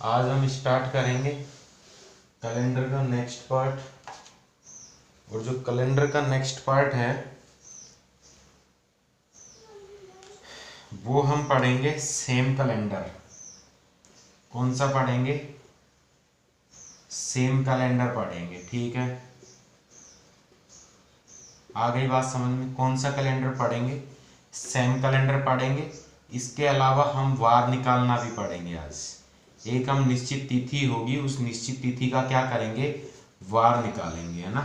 आज हम स्टार्ट करेंगे कैलेंडर का नेक्स्ट पार्ट। और जो कैलेंडर का नेक्स्ट पार्ट है वो हम पढ़ेंगे सेम कैलेंडर। कौन सा पढ़ेंगे? सेम कैलेंडर पढ़ेंगे, ठीक है। आ गई बात समझ में? कौन सा कैलेंडर पढ़ेंगे? सेम कैलेंडर पढ़ेंगे। इसके अलावा हम वार निकालना भी पढ़ेंगे। आज एक हम निश्चित तिथि होगी, उस निश्चित तिथि का क्या करेंगे? वार निकालेंगे, है ना।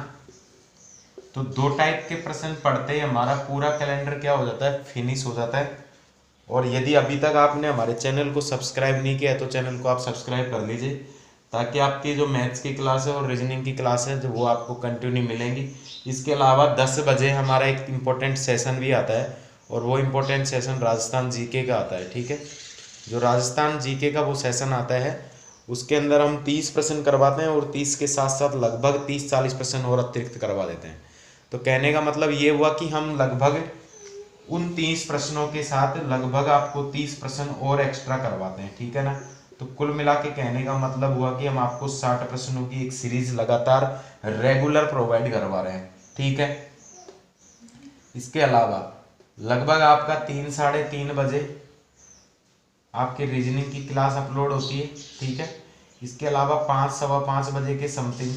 तो दो टाइप के प्रश्न पढ़ते ही हमारा पूरा कैलेंडर क्या हो जाता है? फिनिश हो जाता है। और यदि अभी तक आपने हमारे चैनल को सब्सक्राइब नहीं किया है तो चैनल को आप सब्सक्राइब कर लीजिए, ताकि आपकी जो मैथ्स की क्लास है और रीजनिंग की क्लास है जो वो आपको कंटिन्यू मिलेंगी। इसके अलावा 10 बजे हमारा एक इम्पोर्टेंट सेशन भी आता है, और वो इम्पोर्टेंट सेशन राजस्थान जीके का आता है, ठीक है। जो राजस्थान जीके का वो सेशन आता है उसके अंदर हम 30 प्रश्न करवाते हैं, और 30 के साथ साथ लगभग 30-40 प्रश्न और अतिरिक्त करवा देते हैं। तो कहने का मतलब ये हुआ कि हम लगभग उन 30 प्रश्नों के साथ लगभग आपको 30 प्रश्न और एक्स्ट्रा करवाते हैं, ठीक है ना। तो कुल मिला के कहने का मतलब हुआ कि हम आपको 60 प्रश्नों की एक सीरीज लगातार रेगुलर प्रोवाइड करवा रहे हैं, ठीक है। इसके अलावा लगभग आपका 3-3:30 बजे आपके रीजनिंग की क्लास अपलोड होती है, ठीक है। इसके अलावा 5-5:15 बजे के समथिंग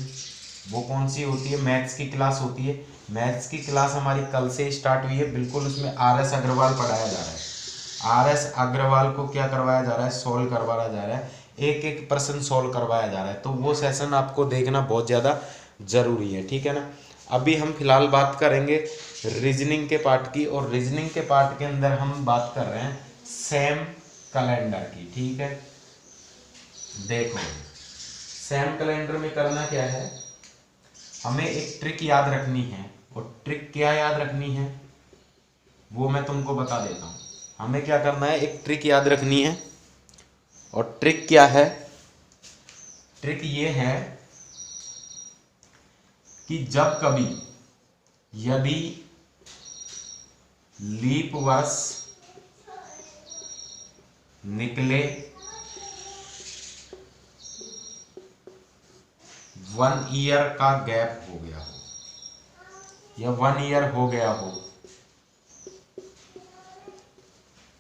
वो कौन सी होती है? मैथ्स की क्लास होती है। मैथ्स की क्लास हमारी कल से स्टार्ट हुई है, बिल्कुल उसमें RS अग्रवाल पढ़ाया जा रहा है। RS अग्रवाल को क्या करवाया जा रहा है? सॉल्व करवाया जा रहा है, एक एक प्रश्न सॉल्व करवाया जा रहा है। तो वो सेशन आपको देखना बहुत ज़्यादा ज़रूरी है, ठीक है ना। अभी हम फिलहाल बात करेंगे रीजनिंग के पार्ट की, और रीजनिंग के पार्ट के अंदर हम बात कर रहे हैं सेम कैलेंडर की, ठीक है। देखो सेम कैलेंडर में करना क्या है, हमें एक ट्रिक याद रखनी है। और ट्रिक क्या याद रखनी है वो मैं तुमको बता देता हूँ। हमें क्या करना है, एक ट्रिक याद रखनी है। और ट्रिक क्या है? ट्रिक ये है कि जब कभी यदि लीप वर्ष निकले, 1 ईयर का गैप हो गया हो या 1 ईयर हो गया हो,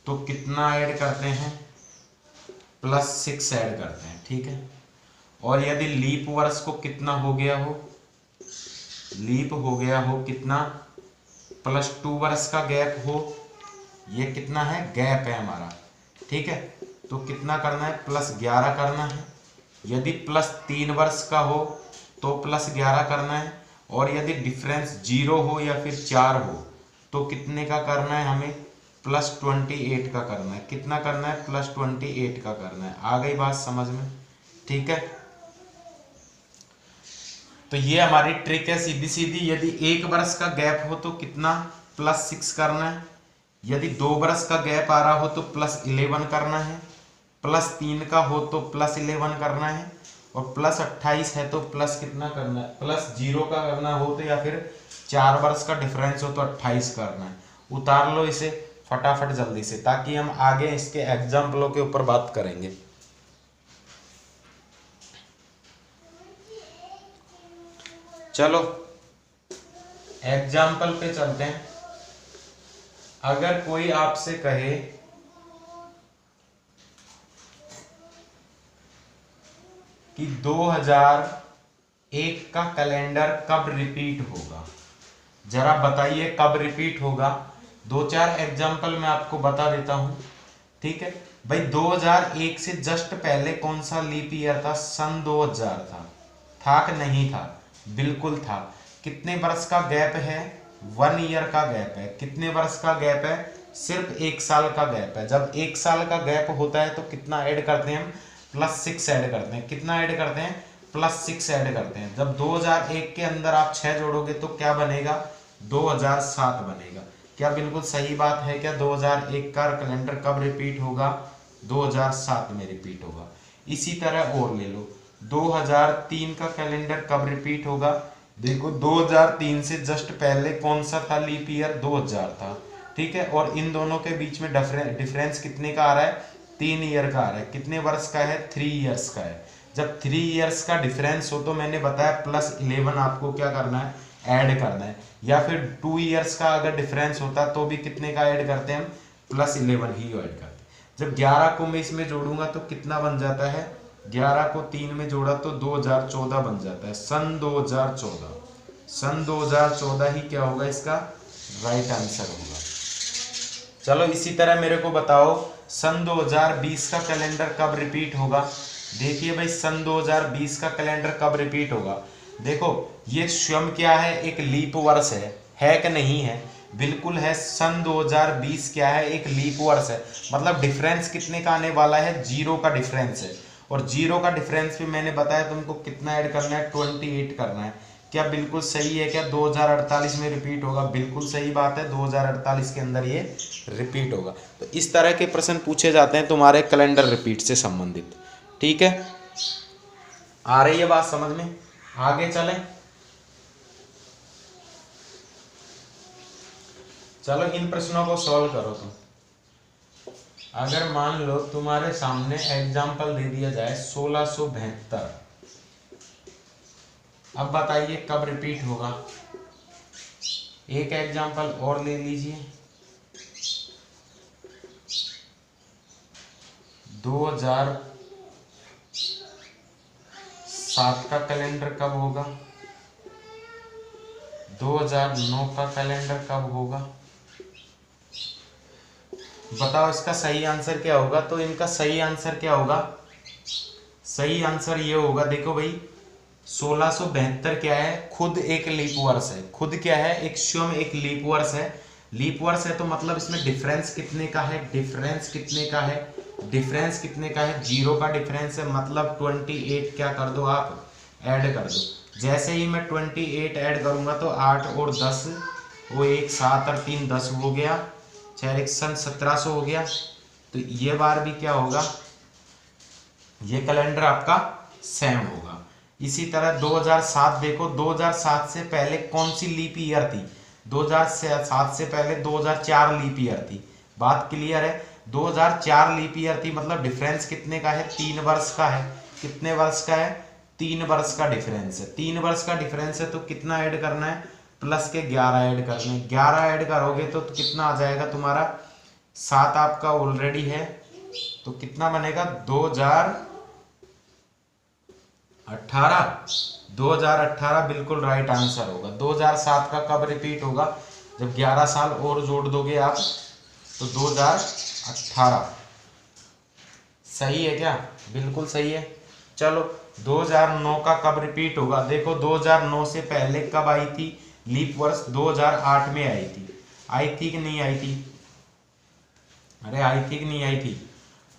तो कितना ऐड करते हैं? +6 ऐड करते हैं, ठीक है। और यदि लीप वर्ष को कितना हो गया हो, लीप हो गया हो कितना, +2 वर्ष का गैप हो, ये कितना है? गैप है हमारा, ठीक है। तो कितना करना है? +11 करना है। यदि +3 वर्ष का हो तो +11 करना है। और यदि डिफरेंस 0 हो या फिर 4 हो तो कितने का करना है? हमें +28 का करना है। कितना करना है? +28 का करना है। आ गई बात समझ में? ठीक है। तो ये हमारी ट्रिक है सीधी सीधी। यदि 1 वर्ष का गैप हो तो कितना? +6 करना है। यदि 2 वर्ष का गैप आ रहा हो तो +11 करना है। +3 का हो तो +11 करना है। और +28 है तो प्लस कितना करना है? +0 का करना हो तो, या फिर 4 वर्ष का डिफरेंस हो तो 28 करना है। उतार लो इसे फटाफट जल्दी से, ताकि हम आगे इसके एग्जाम्पलों के ऊपर बात करेंगे। चलो एग्जाम्पल पे चलते हैं। अगर कोई आपसे कहे कि 2001 का कैलेंडर कब रिपीट होगा, जरा बताइए कब रिपीट होगा। 2-4 एग्जाम्पल मैं आपको बता देता हूं, ठीक है भाई। 2001 से जस्ट पहले कौन सा लीप ईयर था? सन 2000 था कि नहीं था? बिल्कुल था। कितने वर्ष का गैप है? 1 ईयर का गैप है। कितने वर्ष का गैप है? सिर्फ 1 साल का गैप है। जब 1 साल का गैप होता है तो कितना ऐड करते हैं हम? +6 ऐड करते हैं। कितना ऐड करते हैं? +6 ऐड करते हैं। जब 2001 के अंदर आप 6 जोड़ोगे तो क्या बनेगा? 2007 बनेगा। क्या बिल्कुल सही बात है क्या? 2001 का कैलेंडर कब रिपीट होगा? 2007 में रिपीट होगा। इसी तरह और ले लो, 2003 का कैलेंडर कब रिपीट होगा? देखो 2003 से जस्ट पहले कौन सा था लीप ईयर? 2000 था, ठीक है। और इन दोनों के बीच में डिफरेंस कितने का आ रहा है? 3 ईयर का आ रहा है। कितने वर्ष का है? 3 ईयर्स का है। जब 3 ईयर्स का डिफरेंस हो तो मैंने बताया +11 आपको क्या करना है? ऐड करना है। या फिर 2 ईयर्स का अगर डिफरेंस होता तो भी कितने का ऐड करते हैं हम? +11 ही ऐड करते हैं। जब 11 को मैं इसमें जोड़ूंगा तो कितना बन जाता है? 11 को 3 में जोड़ा तो 2014 बन जाता है। सन 2014, सन 2014 ही क्या होगा इसका राइट आंसर होगा। चलो इसी तरह मेरे को बताओ सन 2020 का कैलेंडर कब रिपीट होगा? देखिए भाई सन 2020 का कैलेंडर कब रिपीट होगा? देखो ये स्वयं क्या है? एक लीप वर्ष है कि नहीं है? बिल्कुल है। सन 2020 क्या है? एक लीप वर्ष है। मतलब डिफरेंस कितने का आने वाला है? 0 का डिफरेंस है। और 0 का डिफरेंस भी मैंने बताया तुमको कितना ऐड करना है? 28 करना है। क्या बिल्कुल सही है? क्या 2048 में रिपीट होगा? बिल्कुल सही बात है, 2048 के अंदर ये रिपीट होगा। तो इस तरह के प्रश्न पूछे जाते हैं तुम्हारे कैलेंडर रिपीट से संबंधित। ठीक है, आ रही है बात समझ में? आगे चलें। चलो इन प्रश्नों को सॉल्व करो तुम। अगर मान लो तुम्हारे सामने एग्जाम्पल दे दिया जाए 1672, अब बताइए कब रिपीट होगा? एक एग्जाम्पल और ले लीजिए। 2007 का कैलेंडर कब होगा? 2009 का कैलेंडर कब होगा? बताओ इसका सही आंसर क्या होगा? तो इनका सही आंसर क्या होगा? सही आंसर ये होगा, देखो भाई 1672 क्या है? खुद एक लीप वर्ष है। खुद क्या है? एक स्वयं एक लीप वर्ष है। लीप वर्ष है तो मतलब इसमें डिफरेंस कितने का है? डिफरेंस कितने का है? डिफरेंस कितने का है? 0 का डिफरेंस है। मतलब 28 क्या कर दो आप? ऐड कर दो। जैसे ही मैं 28 ऐड करूंगा तो 8 और 10 वो 1, 7 और 3 10 हो गया, 4 1 सन 1700 हो गया। तो ये बार भी क्या होगा? ये कैलेंडर आपका सेम होगा। इसी तरह 2007 देखो, 2007 से पहले कौन सी लीप ईयर थी? 2007 से पहले 2004 लीप ईयर थी। बात क्लियर है? 2004 लीप ईयर थी। मतलब डिफरेंस कितने का है? 3 वर्ष का है। कितने वर्ष का है? 3 वर्ष का डिफरेंस है। 3 वर्ष का डिफरेंस है तो कितना ऐड करना है? प्लस के 11 ऐड करने। 11 ऐड करोगे तो कितना आ जाएगा तुम्हारा? 7 आपका ऑलरेडी है तो कितना बनेगा? 2018 बिल्कुल राइट आंसर होगा। 2007 का कब रिपीट होगा? जब 11 साल और जोड़ दोगे आप तो 2018। सही है क्या? बिल्कुल सही है। चलो 2009 का कब रिपीट होगा? देखो 2009 से पहले कब आई थी लीप वर्ष? 2008 में आई थी। आई थी कि नहीं आई थी? अरे आई थी कि नहीं आई थी?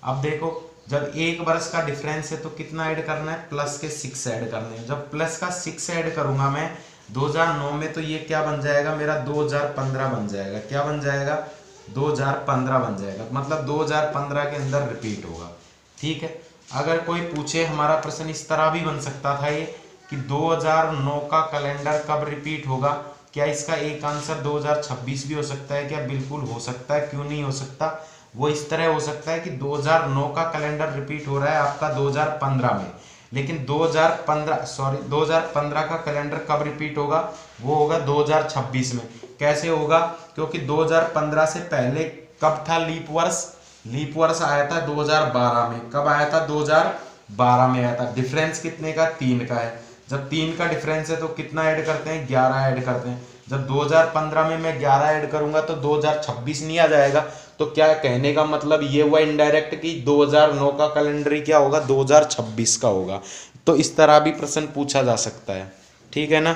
अब देखो जब 1 वर्ष का डिफरेंस है तो कितना ऐड करना है? प्लस के 6 ऐड करने हैं। जब प्लस का 6 ऐड करूंगा मैं 2009 में तो ये क्या बन जाएगा मेरा? 2015 बन जाएगा। क्या बन जाएगा? 2015 बन जाएगा। मतलब 2015 के अंदर रिपीट होगा। ठीक है। अगर कोई पूछे, हमारा प्रश्न इस तरह भी बन सकता था ये कि 2009 का कैलेंडर कब रिपीट होगा? क्या इसका एक आंसर 2026 भी हो सकता है क्या? बिल्कुल हो सकता है, क्यों नहीं हो सकता? वो इस तरह हो सकता है कि 2009 का कैलेंडर रिपीट हो रहा है आपका 2015 में, लेकिन 2015 का कैलेंडर कब रिपीट होगा? वो होगा 2026 में। कैसे होगा? क्योंकि 2015 से पहले कब था लीप वर्ष? लीप वर्ष आया था 2012 में। कब आया था? 2012 में आया था। डिफरेंस कितने का? 3 का है। जब 3 का डिफरेंस है तो कितना ऐड करते हैं? 11 ऐड करते हैं। जब 2015 में मैं 11 ऐड करूंगा तो 2026 नहीं आ जाएगा? तो क्या कहने का मतलब ये हुआ इनडायरेक्ट कि 2009 का कैलेंडर ही क्या होगा? 2026 का होगा। तो इस तरह भी प्रश्न पूछा जा सकता है। ठीक है ना?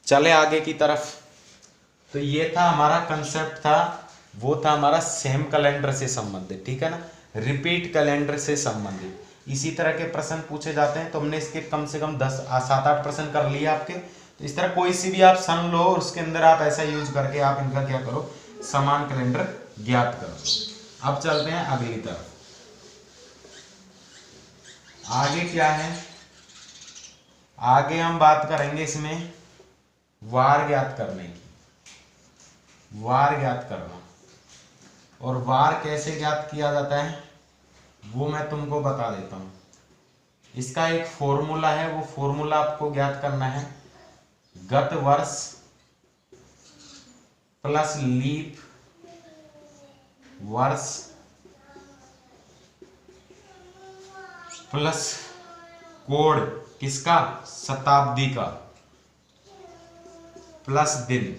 चले आगे की तरफ। तो ये था हमारा कंसेप्ट था, वो था हमारा सेम कैलेंडर से संबंधित। ठीक है ना? रिपीट कैलेंडर से संबंधित इसी तरह के प्रश्न पूछे जाते हैं। तो हमने इसके कम से कम 7-8 प्रश्न कर लिए आपके। तो इस तरह कोई सी भी आप सन लो और उसके अंदर आप ऐसा यूज करके आप इनका क्या करो? समान कैलेंडर ज्ञात करो। अब चलते हैं अगली तरफ। आगे क्या है? आगे हम बात करेंगे इसमें वार ज्ञात करने की। वार ज्ञात करना। और वार कैसे ज्ञात किया जाता है वो मैं तुमको बता देता हूँ। इसका एक फॉर्मूला है, वो फॉर्मूला आपको ज्ञात करना है। गत वर्ष प्लस लीप वर्ष प्लस कोड किसका, शताब्दी का, प्लस दिन,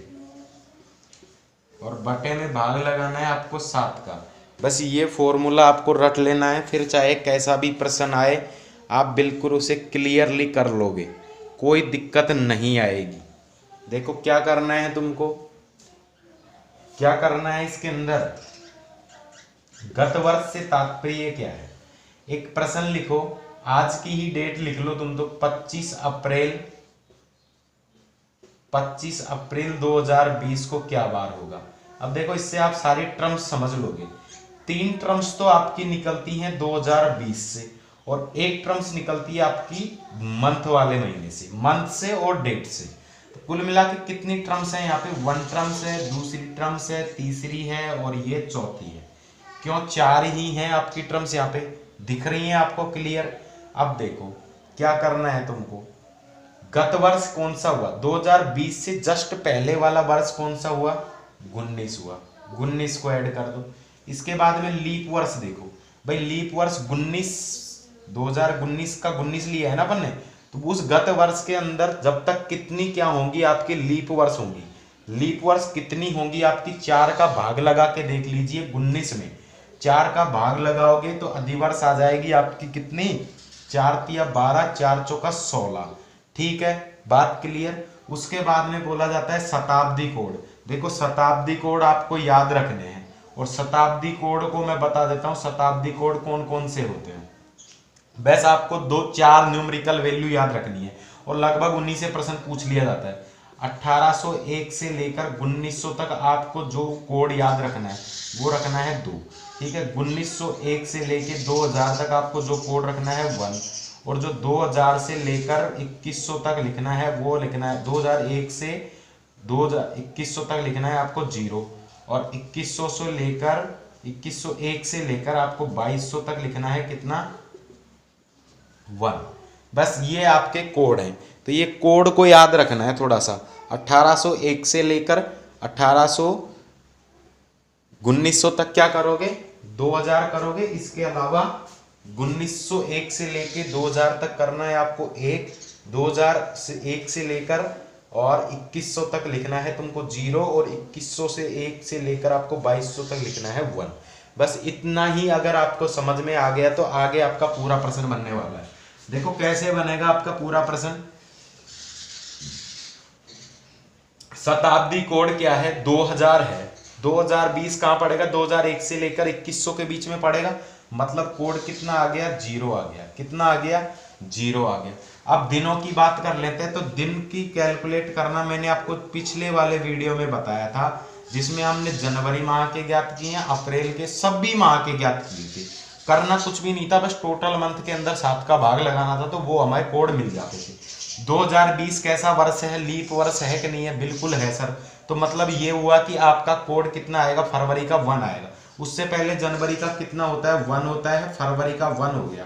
और बटे में भाग लगाना है आपको 7 का। बस ये फॉर्मूला आपको रट लेना है, फिर चाहे कैसा भी प्रश्न आए आप बिल्कुल उसे क्लियरली कर लोगे, कोई दिक्कत नहीं आएगी। देखो क्या करना है तुमको, क्या करना है इसके अंदर, गत वर्ष से तात्पर्य क्या है। एक प्रश्न लिखो, आज की ही डेट लिख लो तुम तो, 25 अप्रैल 2020 को क्या बार होगा। अब देखो इससे आप सारी टर्म्स समझ लोगे। 3 टर्म्स तो आपकी निकलती हैं 2020 से, और एक टर्म्स निकलती है आपकी मंथ वाले महीने से, मंथ से और डेट से। तो कुल मिला के कितनी टर्म्स हैं यहाँ पे, 1 टर्म्स है, दूसरी टर्म्स है, तीसरी है और ये चौथी है। क्यों 4 ही हैं आपकी टर्म्स, यहाँ पे दिख रही हैं आपको क्लियर। अब देखो क्या करना है तुमको, गत वर्ष कौन सा हुआ, 2020 से जस्ट पहले वाला वर्ष कौन सा हुआ, 19 हुआ, 19 को ऐड कर दो। इसके बाद में लीप वर्ष देखो भाई, लीप वर्ष 2019 का 19 लिया है ना अपन ने, तो उस गत वर्ष के अंदर जब तक कितनी क्या होंगी आपकी लीप वर्ष होंगी, लीप वर्ष कितनी होंगी आपकी, 4 का भाग लगा के देख लीजिए। 19 में 4 का भाग लगाओगे तो अधिवर्ष आ जाएगी आपकी कितनी, 4 तिया 12, 4 चौका 16। ठीक है, बात क्लियर। उसके बाद में बोला जाता है शताब्दी कोड। देखो शताब्दी कोड आपको याद रखने हैं, और शताब्दी कोड को मैं बता देता हूं, शताब्दी कोड कौन कौन से होते हैं। बस आपको 2-4 न्यूमेरिकल वैल्यू याद रखनी है, और लगभग उन्हीं से प्रश्न पूछ लिया जाता है। 1801 से लेकर 1900 तक आपको जो कोड याद रखना है वो रखना है 2। ठीक है, 1901 से लेकर 2000 तक आपको जो कोड रखना है 1, और जो 2000 से लेकर 2100 तक लिखना है वो लिखना है 2001 से 2100 तक लिखना है आपको 0, और 2101 से लेकर आपको 2200 तक लिखना है कितना, 1। बस ये आपके कोड हैं, तो ये कोड को याद रखना है थोड़ा सा। 1801 से लेकर 1900 तक क्या करोगे, 2000 करोगे। इसके अलावा 1901 से लेके 2000 तक करना है आपको 1, 2001 से लेकर और 2100 तक लिखना है तुमको 0, और 2100 से 1 से लेकर आपको 2200 तक लिखना है 1। बस इतना ही अगर आपको समझ में आ गया तो आगे आपका पूरा प्रश्न बनने वाला है। देखो कैसे बनेगा आपका पूरा प्रश्न। शताब्दी कोड क्या है, 2000 है, 2020 कहां पड़ेगा, 2001 से लेकर 2100 के बीच में पड़ेगा, मतलब कोड कितना आ गया, 0 आ गया। कितना आ गया, 0 आ गया। अब दिनों की बात कर लेते हैं, तो दिन की कैलकुलेट करना मैंने आपको पिछले वाले वीडियो में बताया था, जिसमें हमने जनवरी माह के ज्ञात किए हैं, अप्रैल के, सभी माह के ज्ञात किए थे। करना कुछ भी नहीं था, बस टोटल मंथ के अंदर 7 का भाग लगाना था, तो वो हमारे कोड मिल जाते थे। 2020 कैसा वर्ष है, लीप वर्ष है कि नहीं है, बिल्कुल है सर। तो मतलब ये हुआ कि आपका कोड कितना आएगा, फरवरी का 1 आएगा। उससे पहले जनवरी का कितना होता है, 1 होता है, फरवरी का 1 हो गया,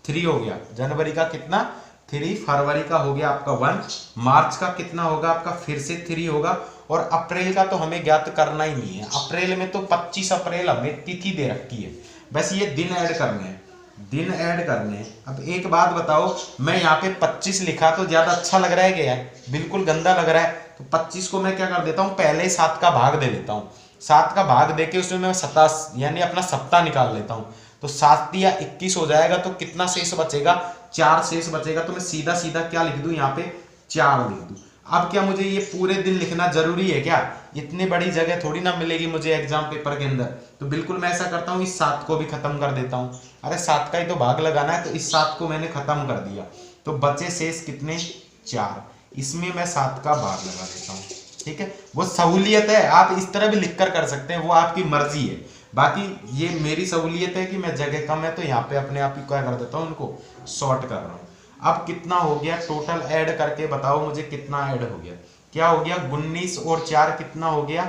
3 हो गया, जनवरी का कितना 3, फरवरी का हो गया आपका 1, मार्च का कितना होगा आपका फिर से 3 होगा, और अप्रैल का तो हमें ज्ञात करना ही नहीं है। अप्रैल में तो 25 अप्रैल हमें तिथि दे रखी है, बस ये दिन ऐड करने हैं, दिन ऐड करने हैं। अब एक बात बताओ, मैं यहाँ पे 25 लिखा तो ज्यादा अच्छा लग रहा है क्या, बिल्कुल गंदा लग रहा है। तो 25 को मैं क्या कर देता हूँ, पहले ही 7 का भाग दे देता हूँ, 7 का भाग देके उसमें मैं 27 यानी अपना सप्ताह निकाल लेता हूँ। तो 7 या 21 हो जाएगा, तो कितना शेष बचेगा, 4 शेष बचेगा। तो मैं सीधा सीधा क्या लिख दूं, यहाँ पे 4 लिख दूं। अब क्या मुझे ये पूरे दिन लिखना जरूरी है क्या, इतनी बड़ी जगह थोड़ी ना मिलेगी मुझे एग्जाम पेपर के अंदर। तो बिल्कुल मैं ऐसा करता हूँ, इस 7 को भी खत्म कर देता हूँ। अरे 7 का ही तो भाग लगाना है, तो इस 7 को मैंने खत्म कर दिया, तो बचे शेष कितने, 4। इसमें मैं 7 का भाग लगा देता हूँ। ठीक है, वो सहूलियत है, आप इस तरह भी लिख कर सकते हैं, वो आपकी मर्जी है। बाकी ये मेरी सहूलियत है कि मैं जगह कम है तो यहाँ पे अपने आप ही क्या कर देता हूँ, उनको शॉर्ट कर रहा हूँ। अब कितना हो गया टोटल, ऐड करके बताओ मुझे कितना ऐड हो गया। क्या हो गया, 19 और 4 कितना हो गया,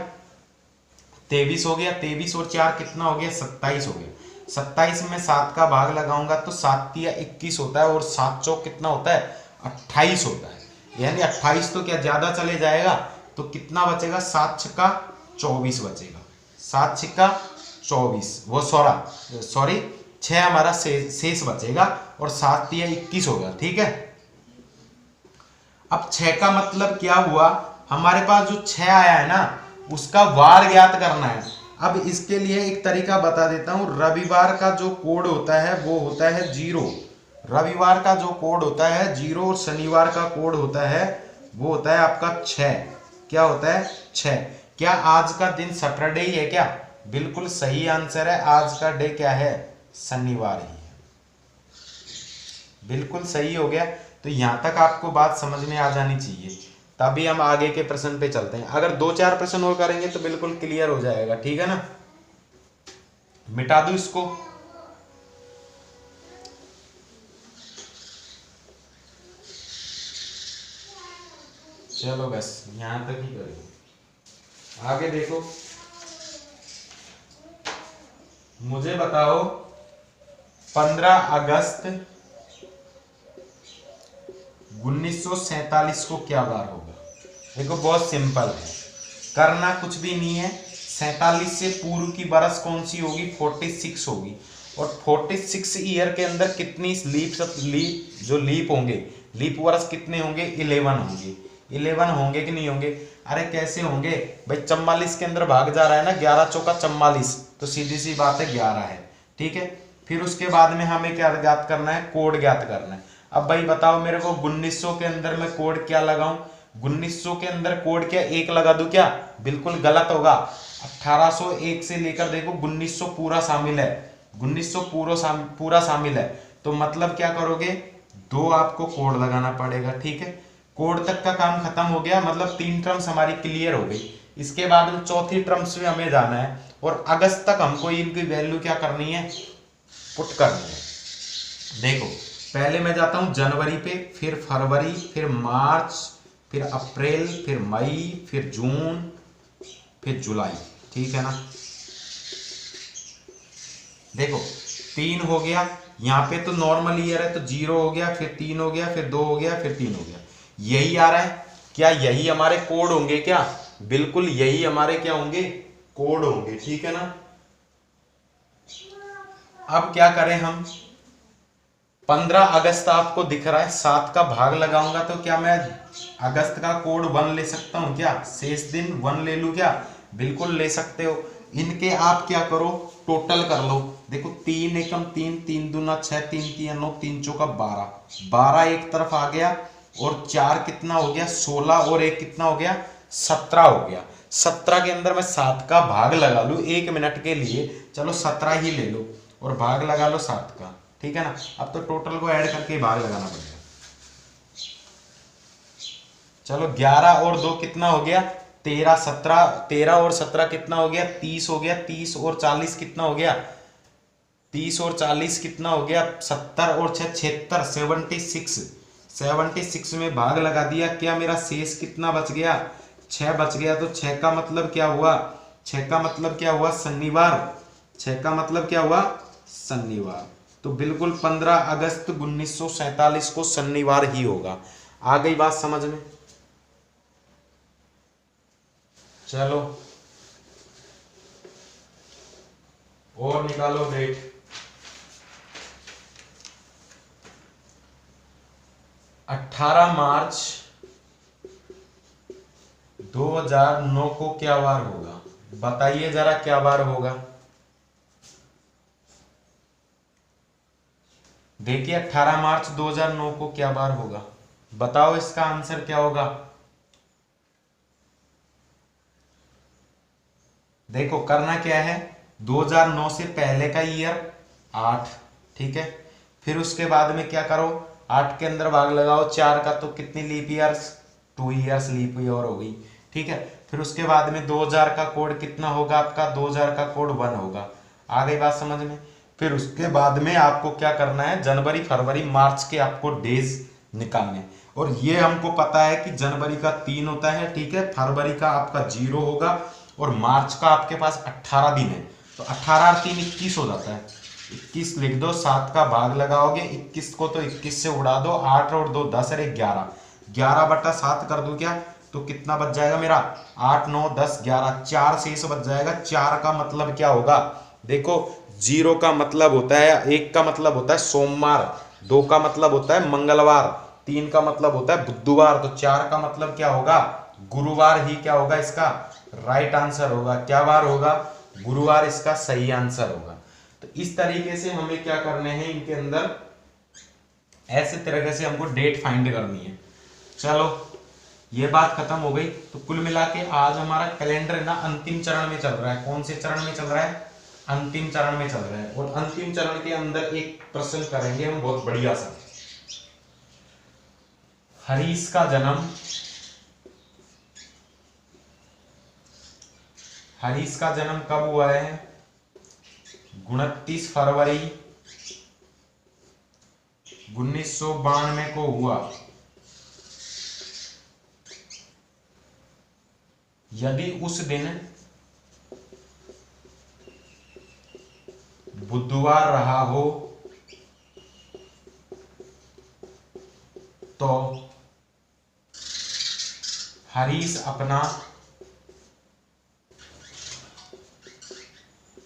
23 हो गया, 23 और 4 कितना हो गया, 27 हो गया। 27 में 7 का भाग लगाऊंगा तो 7 तिया 21 होता है और 7 चौक कितना होता है, 28 होता है। यानी 28 तो क्या ज्यादा चले जाएगा, तो कितना बचेगा, 7 छक्का 24 बचेगा, 7 छक्का 24, वो सॉरी 6 हमारा शेष बचेगा और 7 तिया 21 होगा। ठीक है, अब 6 का मतलब क्या हुआ, हमारे पास जो 6 आया है ना उसका वार ज्ञात करना है। अब इसके लिए एक तरीका बता देता हूं, रविवार का जो कोड होता है वो होता है 0, रविवार का जो कोड होता है 0 और शनिवार का कोड होता है वो होता है आपका 6। क्या होता है, 6। क्या आज का दिन सैटरडे ही है क्या, बिल्कुल सही आंसर है, आज का डे क्या है, शनिवार ही है, बिल्कुल सही हो गया। तो यहां तक आपको बात समझ में आ जानी चाहिए, तभी हम आगे के प्रश्न पे चलते हैं। अगर 2-4 प्रश्न और करेंगे तो बिल्कुल क्लियर हो जाएगा। ठीक है ना, मिटा दो इसको। चलो बस यहां तक ही करेंगे, आगे देखो। मुझे बताओ 15 अगस्त 1947 को क्या बार होगा। देखो बहुत सिंपल है, करना कुछ भी नहीं है, 47 से पूर्व की बरस कौन सी होगी, 46 होगी। और 46 ईयर के अंदर कितनी लीप होंगे, लीप वर्ष कितने होंगे, 11 होंगे। 11 होंगे कि नहीं होंगे, अरे कैसे होंगे भाई, 44 के अंदर भाग जा रहा है ना, 11 चौका 44, तो सीधी सी बात है 11 है। ठीक है, फिर उसके बाद में हमें क्या ज्ञात करना है, कोड ज्ञात करना है। अब भाई बताओ मेरे को 1900 के अंदर मैं कोड क्या लगाऊं, 1900 के अंदर कोड क्या 1 लगा दूं क्या, बिल्कुल गलत होगा। 1801 से लेकर देखो 1900 पूरा शामिल है, 1900 पूरा शामिल है, तो मतलब क्या करोगे, 2 आपको कोड लगाना पड़ेगा। ठीक है, कोड तक का काम खत्म हो गया, मतलब 3 टर्म्स हमारी क्लियर हो गई। इसके बाद में चौथी टर्म्स में हमें जाना है और अगस्त तक हमको इनकी वैल्यू क्या करनी है, पुट करनी है। देखो पहले मैं जाता हूं जनवरी पे, फिर फरवरी, फिर मार्च, फिर अप्रैल, फिर मई, फिर जून, फिर जुलाई। ठीक है ना, देखो 3 हो गया, यहाँ पे तो नॉर्मल ईयर है तो 0 हो गया, फिर 3 हो गया, फिर 2 हो गया, फिर 3 हो गया, यही आ रहा है। क्या यही हमारे कोड होंगे क्या, बिल्कुल यही हमारे क्या होंगे, कोड होंगे। ठीक है ना, अब क्या करें हम, 15 अगस्त आपको दिख रहा है, 7 का भाग लगाऊंगा तो क्या मैं अगस्त का कोड 1 ले सकता हूं क्या, शेष दिन 1 ले लूं क्या, बिल्कुल ले सकते हो। इनके आप क्या करो, टोटल कर लो। देखो 3 एकम 3, 3 दूना 6, 3 तिया 9, 3 चौका 12, 12 एक तरफ आ गया और 4 कितना हो गया, 16 और 1 कितना हो गया, 17 हो गया। 17 के अंदर मैं 7 का भाग लगा लूं 1 मिनट के लिए, चलो 17 ही ले लो और भाग लगा लो 7 का। ठीक है ना, अब तो टोटल को ऐड करके भाग लगाना पड़ेगा। चलो 11 और 2 कितना हो गया, 13, 17, 13 और 17 कितना हो गया, 30 हो गया, 30 और 40 कितना हो गया, 30 और 40 कितना हो गया, 70 और 6 76, 76 में भाग लगा दिया, क्या मेरा शेष कितना बच गया, 6 बच गया। तो 6 का मतलब क्या हुआ, 6 का मतलब क्या हुआ, शनिवार, 6 का मतलब क्या हुआ, शनिवार। तो बिल्कुल 15 अगस्त 1947 को शनिवार ही होगा। आ गई बात समझ में, चलो और निकालो डेट। 18 मार्च 2009 को क्या वार होगा, बताइए जरा क्या वार होगा। देखिए 18 मार्च 2009 को क्या बार होगा, बताओ इसका आंसर क्या होगा। देखो करना क्या है, 2009 से पहले का ईयर 8, ठीक है, फिर उसके बाद में क्या करो, 8 के अंदर भाग लगाओ 4 का, तो कितनी leap years, 2 years leap year हो गई। ठीक है, फिर उसके बाद में 2000 का कोड कितना होगा आपका, 2000 का कोड 1 होगा। आ गई बात समझ में। फिर उसके बाद में आपको क्या करना है, जनवरी फरवरी मार्च के आपको डेज निकालने, और ये हमको पता है कि जनवरी का 3 होता है, ठीक है, फरवरी का आपका 0 होगा और मार्च का आपके पास 18 दिन है, तो 18 और 3 21 हो जाता है। 21 लिख दो, 7 का भाग लगाओगे 21 को तो 21 से उड़ा दो, 8 और 2 10 अरे 11, 11/7 कर दो क्या, तो कितना बच जाएगा मेरा 8 9 10 11, 4 शेष बच जाएगा। 4 का मतलब क्या होगा, देखो 0 का मतलब होता है, 1 का मतलब होता है सोमवार, 2 का मतलब होता है मंगलवार, 3 का मतलब होता है बुधवार, तो 4 का मतलब क्या होगा, गुरुवार ही क्या होगा इसका राइट आंसर होगा। क्या वार होगा, गुरुवार इसका सही आंसर होगा। तो इस तरीके से हमें क्या करने हैं, इनके अंदर ऐसे तरीके से हमको डेट फाइंड करनी है। चलो ये बात खत्म हो गई। तो कुल मिला के आज हमारा कैलेंडर है ना अंतिम चरण में चल रहा है। कौन से चरण में चल रहा है, अंतिम चरण में चल रहा है। और अंतिम चरण के अंदर एक प्रश्न करेंगे हम बहुत बढ़िया सा। हरीश का जन्म, हरीश का जन्म कब हुआ है, 29 फरवरी 1992 को हुआ। यदि उस दिन बुधवार रहा हो तो हरीश अपना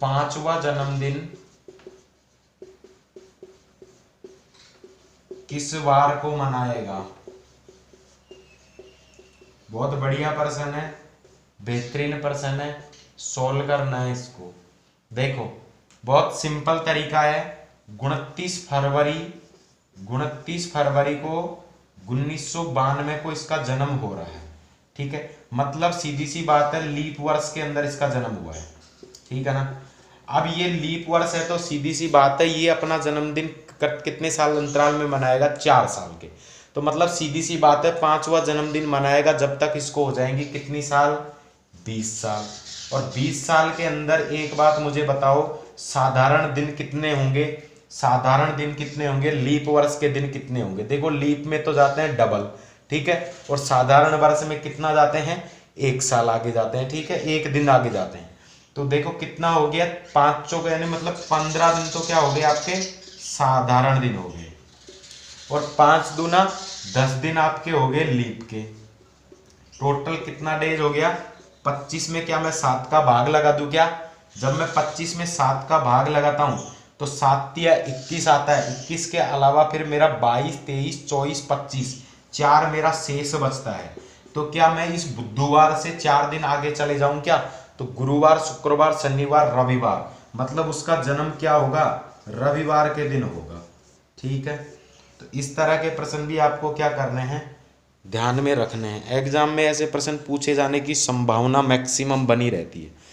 5वां जन्मदिन किस वार को मनाएगा। बहुत बढ़िया प्रश्न है, बेहतरीन प्रश्न है, सोल्व करना है इसको। देखो बहुत सिंपल तरीका है, 29 फरवरी को 1992 को इसका जन्म हो रहा है, ठीक है। मतलब सीधी सी बात है, लीप वर्ष के अंदर इसका जन्म हुआ है, ठीक है ना। अब ये लीप वर्ष है तो सीधी सी बात है, ये अपना जन्मदिन कितने साल अंतराल में मनाएगा, 4 साल के। तो मतलब सीधी सी बात है 5वां जन्मदिन मनाएगा जब तक इसको हो जाएंगी कितनी साल, 20 साल। और 20 साल के अंदर एक बात मुझे बताओ, साधारण दिन कितने होंगे, साधारण दिन कितने होंगे, लीप वर्ष के दिन कितने होंगे। देखो लीप में तो जाते हैं डबल, ठीक है, और साधारण वर्ष में कितना जाते हैं, 1 साल आगे जाते हैं, ठीक है, 1 दिन आगे जाते हैं। तो देखो कितना हो गया, 5 चौक यानी मतलब 15 दिन तो क्या हो गए आपके साधारण दिन हो गए, और 5 दूना 10 दिन आपके हो गए लीप के। टोटल कितना डेज हो गया, 25 में क्या मैं 7 का भाग लगा दूं क्या, जब मैं 25 में 7 का भाग लगाता हूं तो 7 या 21 आता है, 21 के अलावा फिर मेरा 22 23 24 25 4 मेरा शेष बचता है। तो क्या मैं इस बुधवार से 4 दिन आगे चले जाऊं क्या, तो गुरुवार शुक्रवार शनिवार रविवार, मतलब उसका जन्म क्या होगा, रविवार के दिन होगा, ठीक है। तो इस तरह के प्रश्न भी आपको क्या करने हैं, ध्यान में रखने हैं। एग्जाम में ऐसे प्रश्न पूछे जाने की संभावना मैक्सिमम बनी रहती है।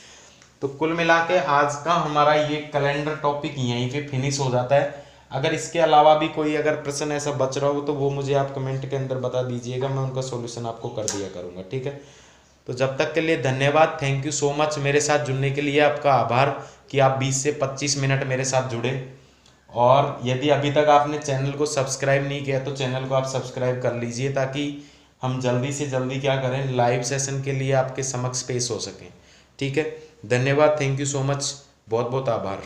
तो कुल मिला के आज का हमारा ये कैलेंडर टॉपिक यहीं पे फिनिश हो जाता है। अगर इसके अलावा भी कोई अगर प्रश्न ऐसा बच रहा हो तो वो मुझे आप कमेंट के अंदर बता दीजिएगा, मैं उनका सॉल्यूशन आपको कर दिया करूँगा, ठीक है। तो जब तक के लिए धन्यवाद, थैंक यू सो मच। मेरे साथ जुड़ने के लिए आपका आभार कि आप 20 से 25 मिनट मेरे साथ जुड़े। और यदि अभी तक आपने चैनल को सब्सक्राइब नहीं किया तो चैनल को आप सब्सक्राइब कर लीजिए, ताकि हम जल्दी से जल्दी क्या करें, लाइव सेशन के लिए आपके समक्ष पेश हो सकें, ठीक है। धन्यवाद, थैंक यू सो मच, बहुत बहुत आभार।